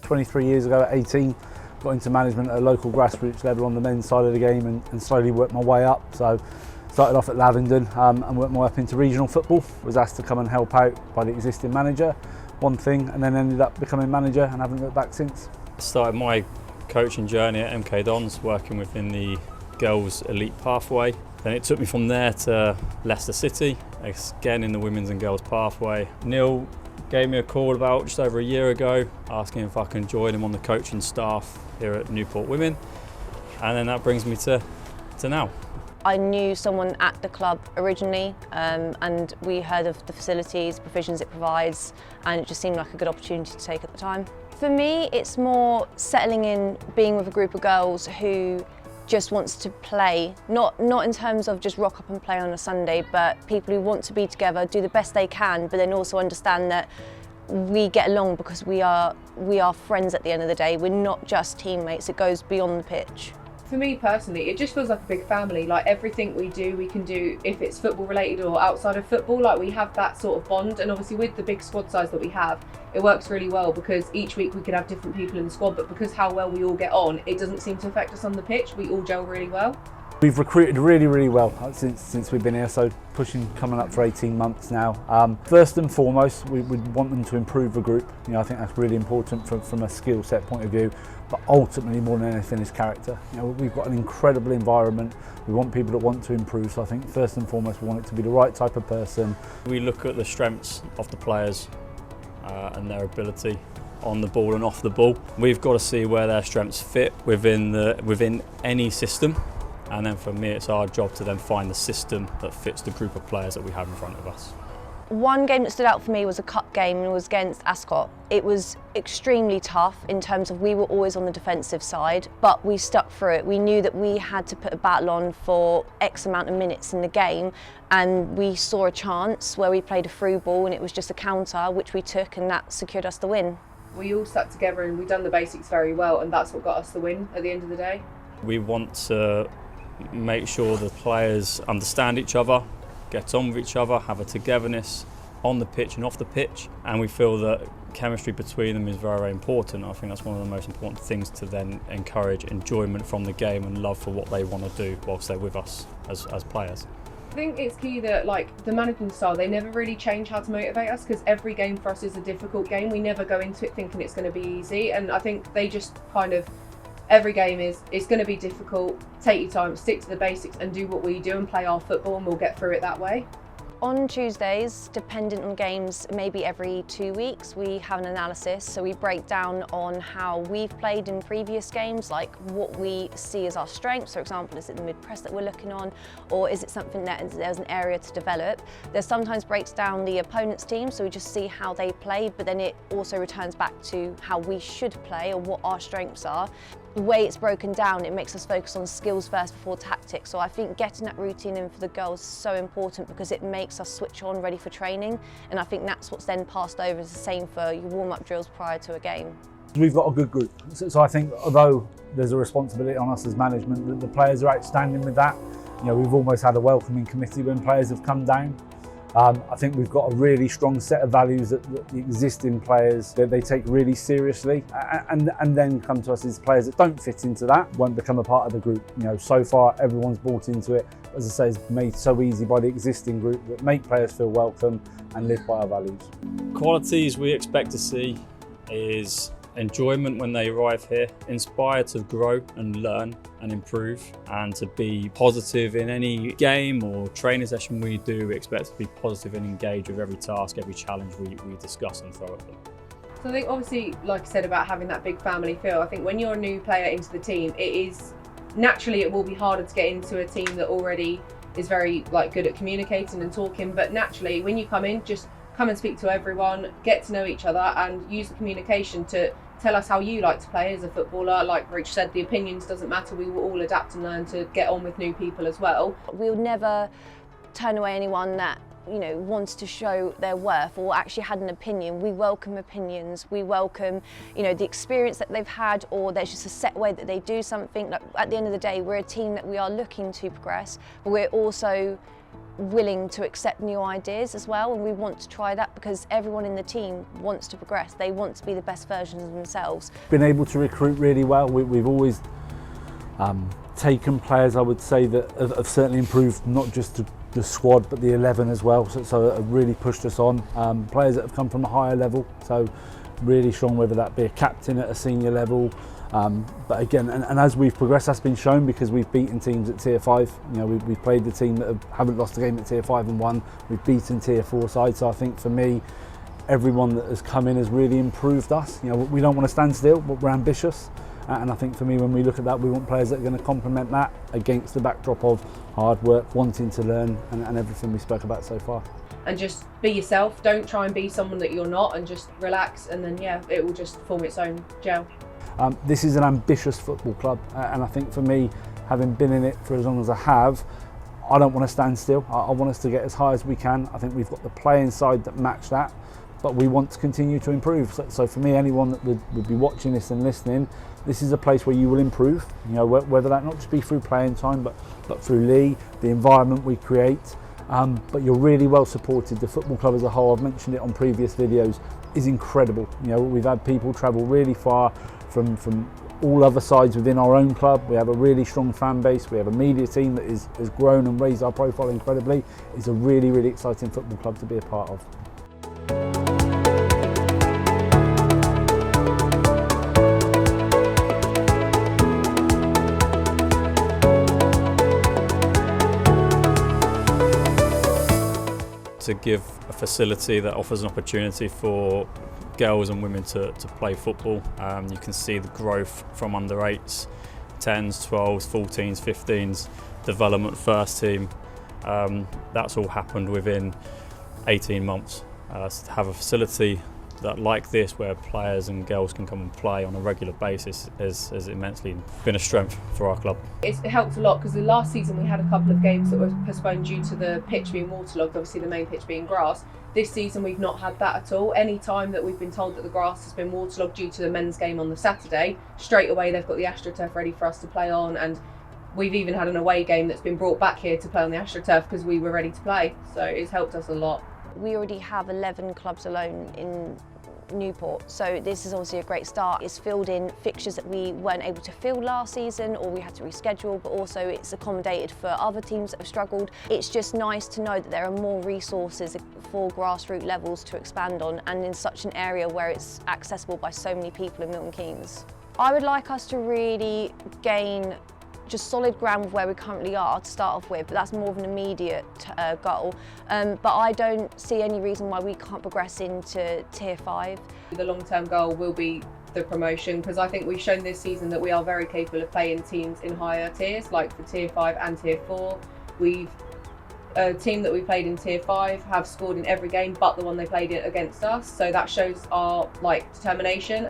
23 years ago at 18, got into management at a local grassroots level on the men's side of the game and slowly worked my way up. So started off at Lavenden and worked my way up into regional football. Was asked to come and help out by the existing manager, one thing, and then ended up becoming manager and haven't looked back since. I started my coaching journey at MK Dons, working within the girls elite pathway. Then it took me from there to Leicester City, again in the women's and girls pathway. Neil gave me a call about just over a year ago, asking if I can join him on the coaching staff here at Newport Women, and then that brings me to now. I knew someone at the club originally and we heard of the facilities, provisions it provides, and it just seemed like a good opportunity to take at the time. For me, it's more settling in, being with a group of girls who just wants to play, not in terms of just rock up and play on a Sunday, but people who want to be together, do the best they can, but then also understand that we get along because we are friends at the end of the day. We're not just teammates, it goes beyond the pitch. For me personally, it just feels like a big family. Like everything we do, we can do if it's football related or outside of football. Like we have that sort of bond, and obviously with the big squad size that we have, it works really well because each week we could have different people in the squad, but because how well we all get on, it doesn't seem to affect us on the pitch. We all gel really well. We've recruited really well since we've been here, so coming up for 18 months now. First and foremost, we would want them to improve the group. You know, I think that's really important from a skill set point of view, but ultimately more than anything is character. You know, we've got an incredible environment. We want people that want to improve, so I think first and foremost we want it to be the right type of person. We look at the strengths of the players and their ability on the ball and off the ball. We've got to see where their strengths fit within any system. And then for me, it's our job to then find the system that fits the group of players that we have in front of us. One game that stood out for me was a cup game, and it was against Ascot. It was extremely tough in terms of we were always on the defensive side, but we stuck through it. We knew that we had to put a battle on for X amount of minutes in the game, and we saw a chance where we played a through ball and it was just a counter, which we took, and that secured us the win. We all stuck together and we've done the basics very well, and that's what got us the win at the end of the day. We want to make sure the players understand each other, get on with each other, have a togetherness on the pitch and off the pitch, and we feel that chemistry between them is very important. I think that's one of the most important things to then encourage enjoyment from the game and love for what they want to do whilst they're with us as players. I think it's key that the management style, they never really change how to motivate us, because every game for us is a difficult game. We never go into it thinking it's going to be easy, and I think they just kind of, every game it's going to be difficult. Take your time, stick to the basics and do what we do and play our football, and we'll get through it that way. On Tuesdays, dependent on games, maybe every 2 weeks, we have an analysis. So we break down on how we've played in previous games, like what we see as our strengths. For example, is it the mid-press that we're looking on, or is it something that there's an area to develop? There's sometimes breaks down the opponent's team, so we just see how they played, but then it also returns back to how we should play or what our strengths are. The way it's broken down, it makes us focus on skills first before tactics. So I think getting that routine in for the girls is so important because it makes us switch on, ready for training. And I think that's what's then passed over as the same for your warm-up drills prior to a game. We've got a good group. So I think although there's a responsibility on us as management, the players are outstanding with that. You know, we've almost had a welcoming committee when players have come down. I think we've got a really strong set of values that the existing players that they take really seriously, and then come to us as players that don't fit into that won't become a part of the group. You know, so far everyone's bought into it. As I say, it's made so easy by the existing group that make players feel welcome and live by our values. Qualities we expect to see is enjoyment when they arrive here, inspired to grow and learn and improve, and to be positive in any game or training session we do. We expect to be positive and engage with every task, every challenge we discuss and throw at them. So I think obviously, like I said about having that big family feel, I think when you're a new player into the team, it will be harder to get into a team that already is very good at communicating and talking, but naturally when you come in, just come and speak to everyone, get to know each other and use the communication to tell us how you like to play as a footballer. Like Rich said, the opinions doesn't matter, we will all adapt and learn to get on with new people as well. We'll never turn away anyone that wants to show their worth or actually had an opinion. We welcome opinions, we welcome the experience that they've had, or there's just a set way that they do something. Like, at the end of the day, we're a team that we are looking to progress, but we're also willing to accept new ideas as well, and we want to try that because everyone in the team wants to progress. They want to be the best versions of themselves. Been able to recruit really well. We've always taken players, I would say, that have certainly improved not just the squad but the 11 as well, so it really pushed us on. Players that have come from a higher level, so really strong, whether that be a captain at a senior level. But again, and as we've progressed, that's been shown because we've beaten teams at Tier 5. You know, we've played the team that haven't lost a game at Tier 5 and won. We've beaten Tier 4 sides. So I think for me, everyone that has come in has really improved us. You know, we don't want to stand still, but we're ambitious. And I think for me, when we look at that, we want players that are going to complement that against the backdrop of hard work, wanting to learn, and everything we spoke about so far. And just be yourself. Don't try and be someone that you're not, and just relax, and then yeah, it will just form its own gel. This is an ambitious football club, and I think for me, having been in it for as long as I have, I don't want to stand still. I want us to get as high as we can. I think we've got the playing side that match that, but we want to continue to improve. So for me, anyone that would be watching this and listening, this is a place where you will improve. You know, whether that not just be through playing time, but through Lee, the environment we create. But you're really well supported. The football club as a whole, I've mentioned it on previous videos, is incredible. You know, we've had people travel really far from all other sides within our own club. We have a really strong fan base. We have a media team that has grown and raised our profile incredibly. It's a really, really exciting football club to be a part of. To give a facility that offers an opportunity for girls and women to play football. You can see the growth from under 8s, 10s, 12s, 14s, 15s, development first team. That's all happened within 18 months. So to have a facility that like this, where players and girls can come and play on a regular basis, has immensely been a strength for our club. It helped a lot because the last season we had a couple of games that were postponed due to the pitch being waterlogged, obviously the main pitch being grass. This season we've not had that at all. Any time that we've been told that the grass has been waterlogged due to the men's game on the Saturday, straight away they've got the AstroTurf ready for us to play on, and we've even had an away game that's been brought back here to play on the AstroTurf because we were ready to play. So it's helped us a lot. We already have 11 clubs alone in Newport, so this is obviously a great start. It's filled in fixtures that we weren't able to fill last season or we had to reschedule, but also it's accommodated for other teams that have struggled. It's just nice to know that there are more resources for grassroots levels to expand on, and in such an area where it's accessible by so many people in Milton Keynes. I would like us to really gain just solid ground with where we currently are to start off with, but that's more of an immediate goal. But I don't see any reason why we can't progress into Tier 5. The long-term goal will be the promotion, because I think we've shown this season that we are very capable of playing teams in higher tiers, like for Tier 5 and Tier 4. A team that we played in Tier 5 have scored in every game but the one they played against us, so that shows our determination.